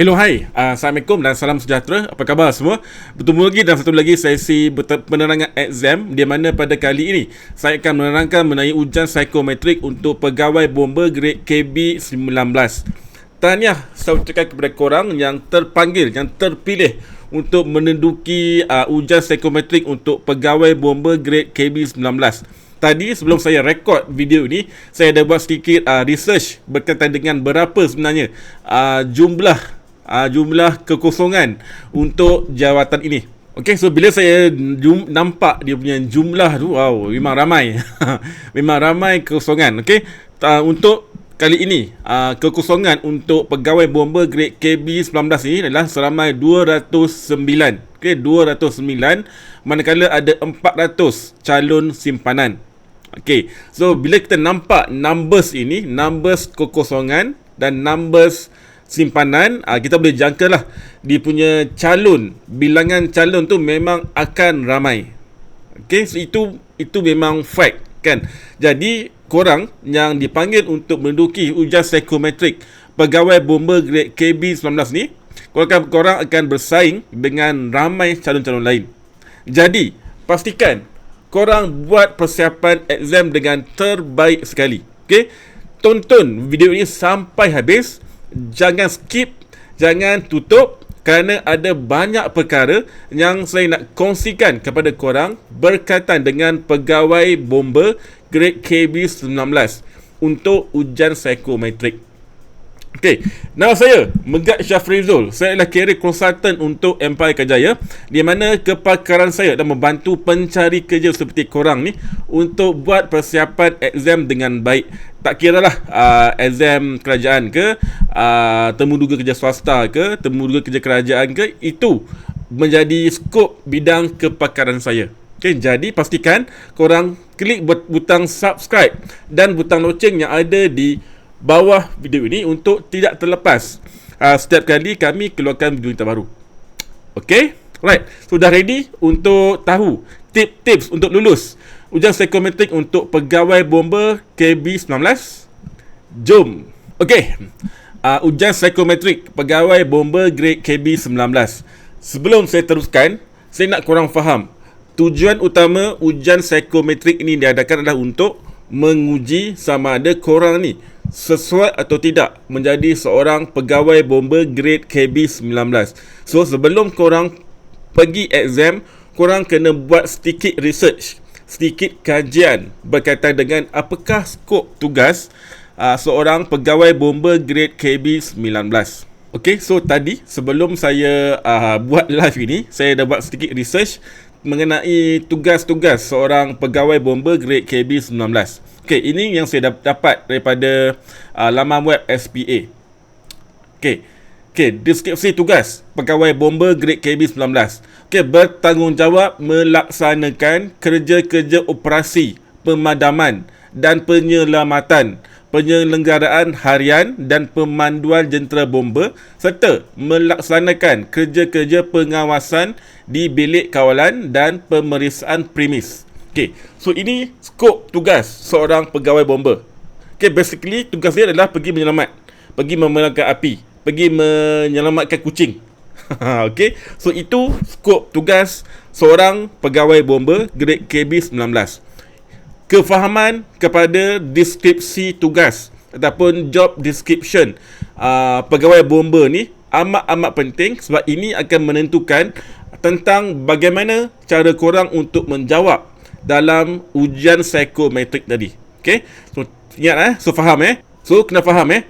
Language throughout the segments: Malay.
Hello, hai. Assalamualaikum dan salam sejahtera. Apa khabar semua? Bertemu lagi dalam satu lagi sesi penerangan exam, di mana pada kali ini saya akan menerangkan mengenai ujian psikometrik untuk pegawai bomba grade KB19. Tahniah saya ucapkan kepada korang yang terpanggil, yang terpilih untuk menduduki ujian psikometrik untuk pegawai bomba grade KB19. Tadi sebelum saya rekod video ini, saya dah buat sedikit research berkaitan dengan berapa sebenarnya jumlah kekosongan untuk jawatan ini. Okey, so bila saya nampak dia punya jumlah tu, wow, memang ramai. Memang ramai kekosongan. Okey, untuk kali ini kekosongan untuk pegawai bomba grade KB19 ini adalah seramai 209. Okey, 209, manakala ada 400 calon simpanan. Okey, so bila kita nampak numbers ini, numbers kekosongan dan numbers simpanan, kita boleh jangkalah dia punya calon, bilangan calon tu memang akan ramai. Okey, so itu memang fact kan. Jadi korang yang dipanggil untuk menduduki ujian psikometrik pegawai bomba grade KB19 ni, korang akan bersaing dengan ramai calon-calon lain. Jadi pastikan korang buat persiapan exam dengan terbaik sekali. Okey, tonton video ini sampai habis. Jangan skip, jangan tutup, kerana ada banyak perkara yang saya nak kongsikan kepada korang berkaitan dengan pegawai bomba grade KB19 untuk ujian psikometrik. Okey, nama saya Megat Syafrizul. Saya adalah career consultant untuk Empire Kajaya, di mana kepakaran saya adalah membantu pencari kerja seperti korang ni untuk buat persiapan exam dengan baik. Tak kiralah exam kerajaan ke, temuduga kerja swasta ke, temuduga kerja kerajaan ke, itu menjadi skop bidang kepakaran saya. Okay, jadi pastikan korang klik butang subscribe dan butang loceng yang ada di bawah video ini untuk tidak terlepas setiap kali kami keluarkan video terbaru. Okay, right, sudah ready untuk tahu tips untuk lulus ujian psikometrik untuk pegawai bomba KB19? Jom. Okay, ujian psikometrik pegawai bomba grade KB19. Sebelum saya teruskan, saya nak korang faham tujuan utama ujian psikometrik ini diadakan adalah untuk menguji sama ada korang ni sesuai atau tidak menjadi seorang pegawai bomba grade KB19. So sebelum korang pergi exam, korang kena buat sedikit research, sedikit kajian berkaitan dengan apakah skop tugas seorang pegawai bomba grade KB19. Okay, so tadi sebelum saya buat live ini, saya dah buat sedikit research mengenai tugas-tugas seorang pegawai bomba grade KB19. Okay, ini yang saya dapat daripada laman web SPA. Okay, deskripsi tugas pegawai bomba grade KB19. Okay, bertanggungjawab melaksanakan kerja-kerja operasi pemadaman dan penyelamatan, penyelenggaraan harian dan pemanduan jentera bomba, serta melaksanakan kerja-kerja pengawasan di bilik kawalan dan pemeriksaan premis. Okay, so ini skop tugas seorang pegawai bomba. Okay, basically tugas dia adalah pergi menyelamat, pergi memadamkan api, pergi menyelamatkan kucing. Okay, so itu skop tugas seorang pegawai bomba grade KB19. Kefahaman kepada deskripsi tugas ataupun job description pegawai bomba ni amat-amat penting, sebab ini akan menentukan tentang bagaimana cara korang untuk menjawab dalam ujian psikometrik tadi. Okay, so ingat so faham so kena faham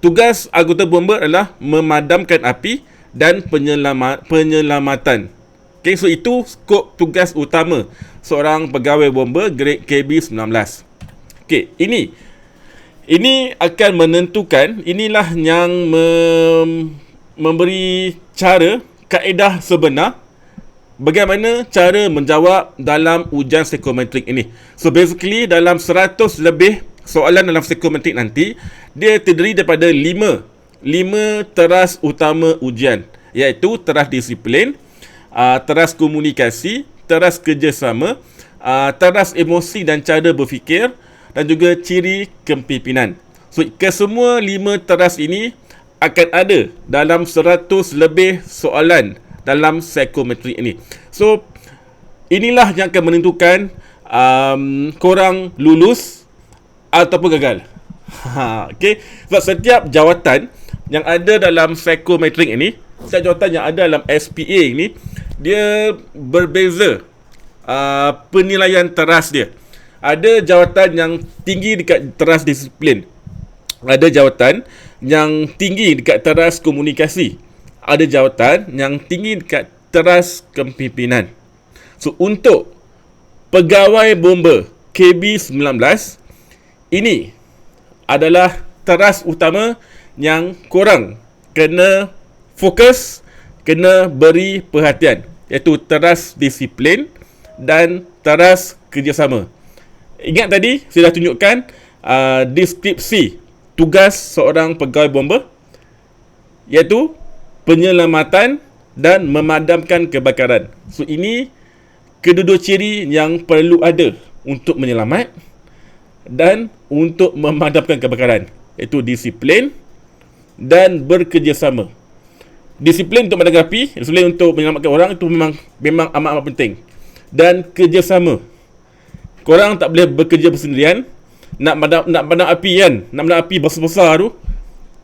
tugas anggota bomba adalah memadamkan api dan penyelamatan. Okay, so itu skop tugas utama seorang pegawai bomba grade KB19. Okay, ini akan menentukan, inilah yang memberi cara, kaedah sebenar bagaimana cara menjawab dalam ujian psikometrik ini. So basically dalam 100 lebih soalan dalam psikometrik nanti, dia terdiri daripada 5 teras utama ujian, iaitu teras disiplin, teras komunikasi, teras kerjasama, teras emosi dan cara berfikir, dan juga ciri kepimpinan. So kesemua 5 teras ini akan ada dalam 100 lebih soalan dalam psikometrik ini. So, inilah yang akan menentukan korang lulus ataupun gagal. Okay. Sebab setiap jawatan yang ada dalam psikometrik ini, setiap jawatan yang ada dalam SPA ini, dia berbeza penilaian teras dia. Ada jawatan yang tinggi dekat teras disiplin. Ada jawatan yang tinggi dekat teras komunikasi. Ada jawatan yang tinggi dekat teras kepimpinan. So, untuk pegawai bomba KB-19, ini adalah teras utama yang korang kena fokus, kena beri perhatian, iaitu teras disiplin dan teras kerjasama. Ingat tadi saya dah tunjukkan deskripsi tugas seorang pegawai bomba, iaitu penyelamatan dan memadamkan kebakaran. So, ini kedua-dua ciri yang perlu ada untuk menyelamat dan untuk memadamkan kebakaran, iaitu disiplin dan bekerjasama. Disiplin untuk memadamkan api, disiplin untuk menyelamatkan orang, itu memang amat penting. Dan kerjasama. Korang tak boleh bekerja bersendirian. Nak padam api kan, nak padam api besar-besar tu,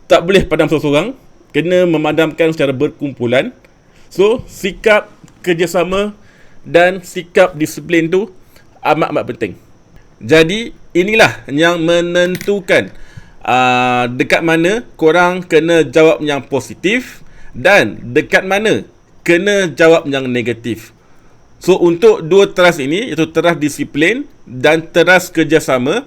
tak boleh padam seorang-seorang, kena memadamkan secara berkumpulan. So, sikap kerjasama dan sikap disiplin tu amat penting. Jadi, inilah yang menentukan dekat mana korang kena jawab yang positif dan dekat mana kena jawab yang negatif. So, untuk dua teras ini, iaitu teras disiplin dan teras kerjasama,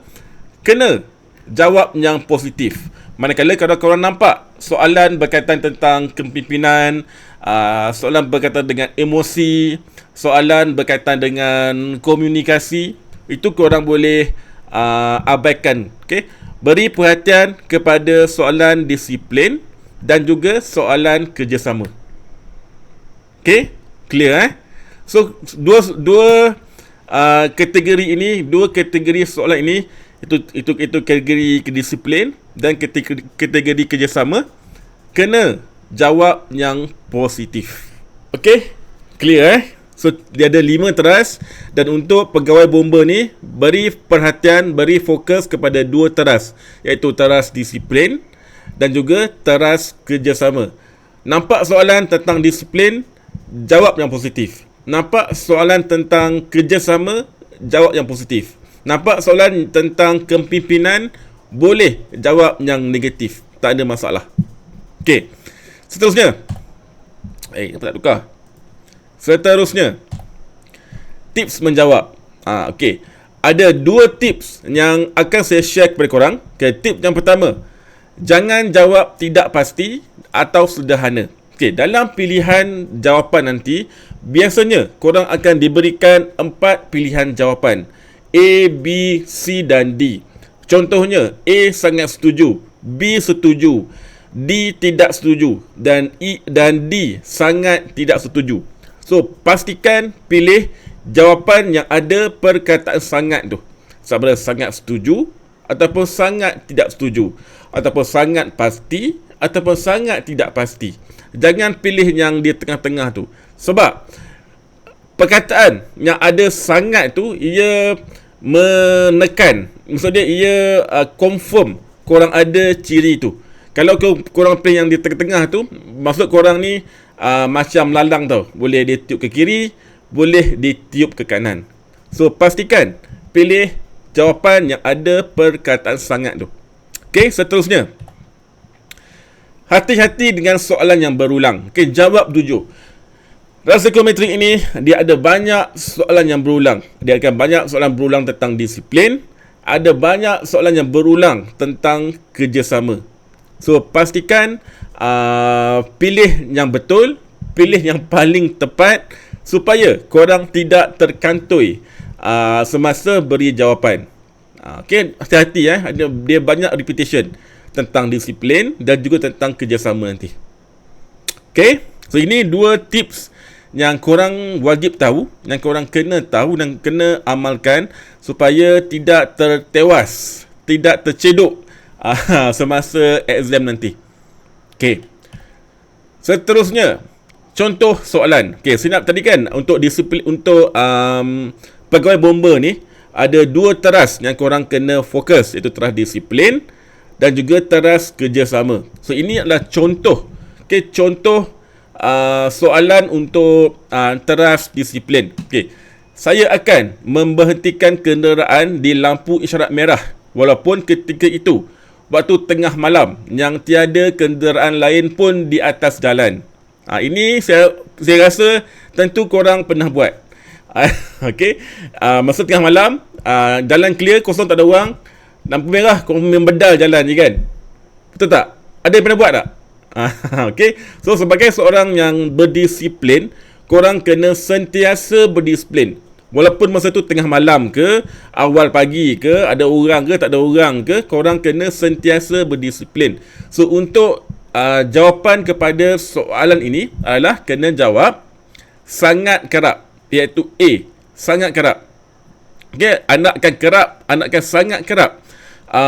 kena jawab yang positif. Manakala kalau korang nampak soalan berkaitan tentang kepimpinan, soalan berkaitan dengan emosi, soalan berkaitan dengan komunikasi, itu korang boleh abaikan. Okay? Beri perhatian kepada soalan disiplin dan juga soalan kerjasama. Okay? Clear So, dua kategori ini, dua kategori soalan ini, itu kategori disiplin dan kategori kerjasama, kena jawab yang positif. Okay? Clear So, dia ada 5 teras, dan untuk pegawai bomba ni, beri perhatian, beri fokus kepada 2 teras, iaitu teras disiplin dan juga teras kerjasama. Nampak soalan tentang disiplin, jawab yang positif. Nampak soalan tentang kerjasama, jawab yang positif. Nampak soalan tentang kepimpinan, boleh jawab yang negatif. Tak ada masalah. Okey. Seterusnya. Apa tak tukar? Seterusnya, tips menjawab. Okey. Ada 2 tips yang akan saya share kepada korang. Okay, tip yang pertama, jangan jawab tidak pasti atau sederhana. Okey, dalam pilihan jawapan nanti, biasanya korang akan diberikan 4 pilihan jawapan. A, B, C dan D. Contohnya, A sangat setuju, B setuju, D tidak setuju, dan E dan D sangat tidak setuju. So, pastikan pilih jawapan yang ada perkataan sangat tu. Sama ada sangat setuju, ataupun sangat tidak setuju, ataupun sangat pasti, ataupun sangat tidak pasti. Jangan pilih yang di tengah-tengah tu. Sebab perkataan yang ada sangat tu, ia menekan, maksudnya ia confirm korang ada ciri tu. Kalau korang pilih yang di tengah-tengah tu, maksud korang ni macam lalang tau. Boleh ditiup ke kiri, boleh ditiup ke kanan. So, pastikan pilih jawapan yang ada perkataan sangat tu. Okey, seterusnya, hati-hati dengan soalan yang berulang. Okey, jawab jujur. Dalam psikometrik ini, dia ada banyak soalan yang berulang. Dia akan banyak soalan berulang tentang disiplin. Ada banyak soalan yang berulang tentang kerjasama. So, pastikan pilih yang betul, pilih yang paling tepat, supaya korang tidak terkantoi semasa beri jawapan. Okay, hati-hati dia banyak repetition tentang disiplin dan juga tentang kerjasama nanti. Okay, so ini 2 tips yang korang wajib tahu, yang korang kena tahu dan kena amalkan supaya tidak tertewas, tidak tercedok semasa exam nanti. Okey. Seterusnya, contoh soalan. Okey, saya nak tadi kan untuk disiplin untuk pegawai bomba ni ada dua teras yang korang kena fokus, iaitu teras disiplin dan juga teras kerjasama. So ini adalah contoh. Okey, contoh soalan untuk teras disiplin. Okey. Saya akan memberhentikan kenderaan di lampu isyarat merah walaupun ketika itu waktu tengah malam yang tiada kenderaan lain pun di atas jalan. Ini saya rasa tentu korang pernah buat. Okey. Masa tengah malam, jalan clear, kosong, tak ada orang, lampu merah, korang membedal jalan je kan. Betul tak? Ada yang pernah buat tak? Okey. So sebagai seorang yang berdisiplin, korang kena sentiasa berdisiplin. Walaupun masa tu tengah malam ke, awal pagi ke, ada orang ke, tak ada orang ke, korang kena sentiasa berdisiplin. So untuk jawapan kepada soalan ini adalah kena jawab sangat kerap, iaitu A, sangat kerap. Okay, anda akan sangat kerap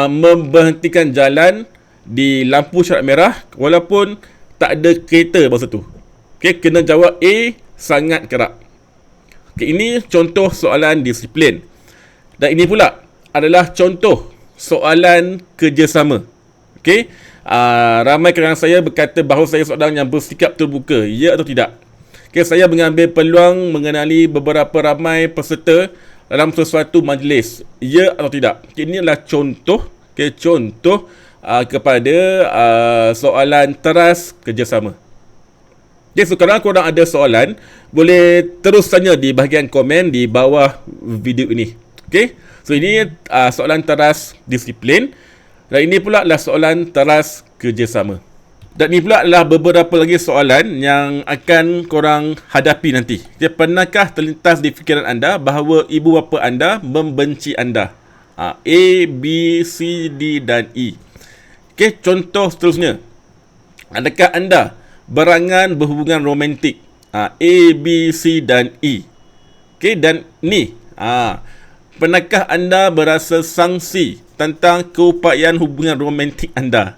memberhentikan jalan di lampu isyarat merah walaupun tak ada kereta masa tu. Okay, kena jawab A, sangat kerap. Okay, ini contoh soalan disiplin. Dan ini pula adalah contoh soalan kerjasama. Okay, ramai kawan saya berkata bahawa saya seorang yang bersikap terbuka. Ya atau tidak? Okay, saya mengambil peluang mengenali beberapa ramai peserta dalam sesuatu majlis. Ya atau tidak? Okay, ini adalah contoh. Okay, contoh kepada soalan teras kerjasama. Okay, so kalau korang ada soalan, boleh terus tanya di bahagian komen di bawah video ini. Okay, so ini soalan teras disiplin. Dan ini pula adalah soalan teras kerjasama. Dan ini pula adalah beberapa lagi soalan yang akan korang hadapi nanti. Okay, pernahkah terlintas di fikiran anda bahawa ibu bapa anda membenci anda? A, B, C, D dan E. Okay, contoh seterusnya. Adakah anda berangan berhubungan romantik? A, B, C dan E. Okay, dan ni. Pernahkah anda berasa sangsi tentang keupayaan hubungan romantik anda?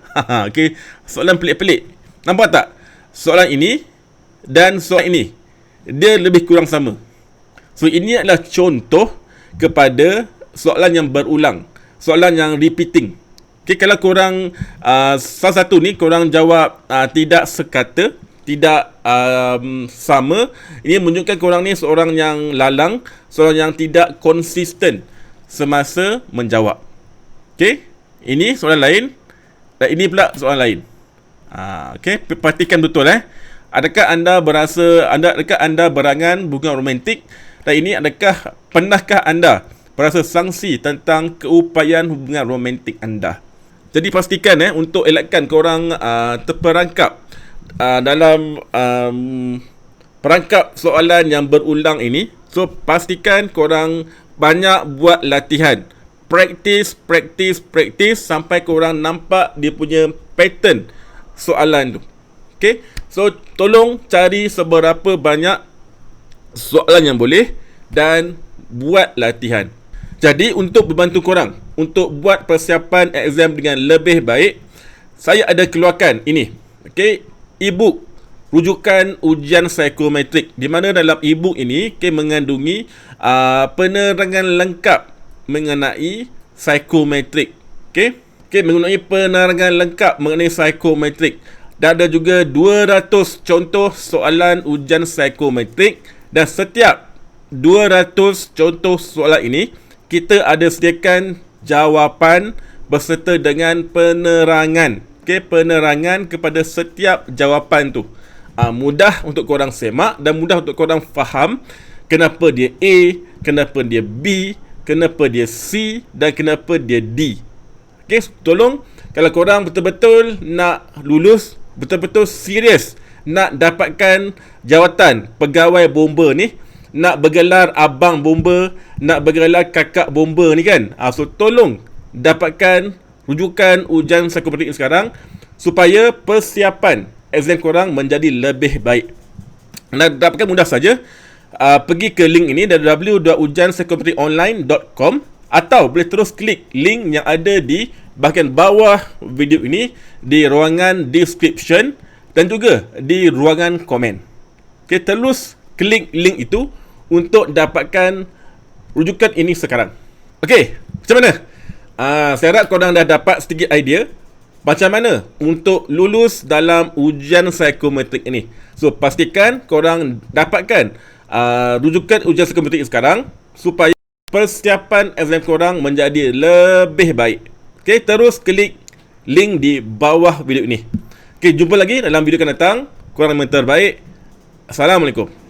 Okay, soalan pelik-pelik. Nampak tak? Soalan ini dan soalan ini, dia lebih kurang sama. So, ini adalah contoh kepada soalan yang berulang. Soalan yang repeating. Okay, kalau korang salah satu ni korang jawab tidak sekata, tidak sama, ini menunjukkan korang ni seorang yang lalang, seorang yang tidak konsisten semasa menjawab. Okay, ini soalan lain dan ini pula soalan lain. Okay, perhatikan betul Adakah anda berangan hubungan romantik? Dan ini pernahkah anda berasa sangsi tentang keupayaan hubungan romantik anda? Jadi pastikan untuk elakkan korang terperangkap dalam perangkap soalan yang berulang ini. So pastikan korang banyak buat latihan. Practice sampai korang nampak dia punya pattern soalan tu. Okay, so tolong cari seberapa banyak soalan yang boleh dan buat latihan. Jadi untuk membantu korang untuk buat persiapan exam dengan lebih baik, saya ada keluarkan ini. Okay, e-book rujukan ujian psikometrik, di mana dalam e-book ini mengandungi penerangan lengkap mengenai psikometrik. Okay, mengenai penerangan lengkap mengenai psikometrik. Dan ada juga 200 contoh soalan ujian psikometrik, dan setiap 200 contoh soalan ini kita ada sediakan jawapan berserta dengan penerangan. Okay, penerangan kepada setiap jawapan tu. Mudah untuk korang semak dan mudah untuk korang faham kenapa dia A, kenapa dia B, kenapa dia C dan kenapa dia D. Okay, tolong kalau korang betul-betul nak lulus, betul-betul serius nak dapatkan jawatan pegawai bomba ni, nak bergelar abang bomba, nak bergelar kakak bomba ni kan. So tolong dapatkan rujukan ujian psikometrik sekarang supaya persiapan exam korang menjadi lebih baik. Nak dapatkan mudah saja. Pergi ke link ini www.ujianpsikometrikonline.com atau boleh terus klik link yang ada di bahagian bawah video ini, di ruangan description dan juga di ruangan komen. Okay, terus klik link itu untuk dapatkan rujukan ini sekarang. Okay, macam mana? Saya harap korang dah dapat sedikit idea macam mana untuk lulus dalam ujian psikometrik ini. So, pastikan korang dapatkan rujukan ujian psikometrik sekarang supaya persiapan exam korang menjadi lebih baik. Okay, terus klik link di bawah video ini. Okay, jumpa lagi dalam video akan datang. Korang yang terbaik. Assalamualaikum.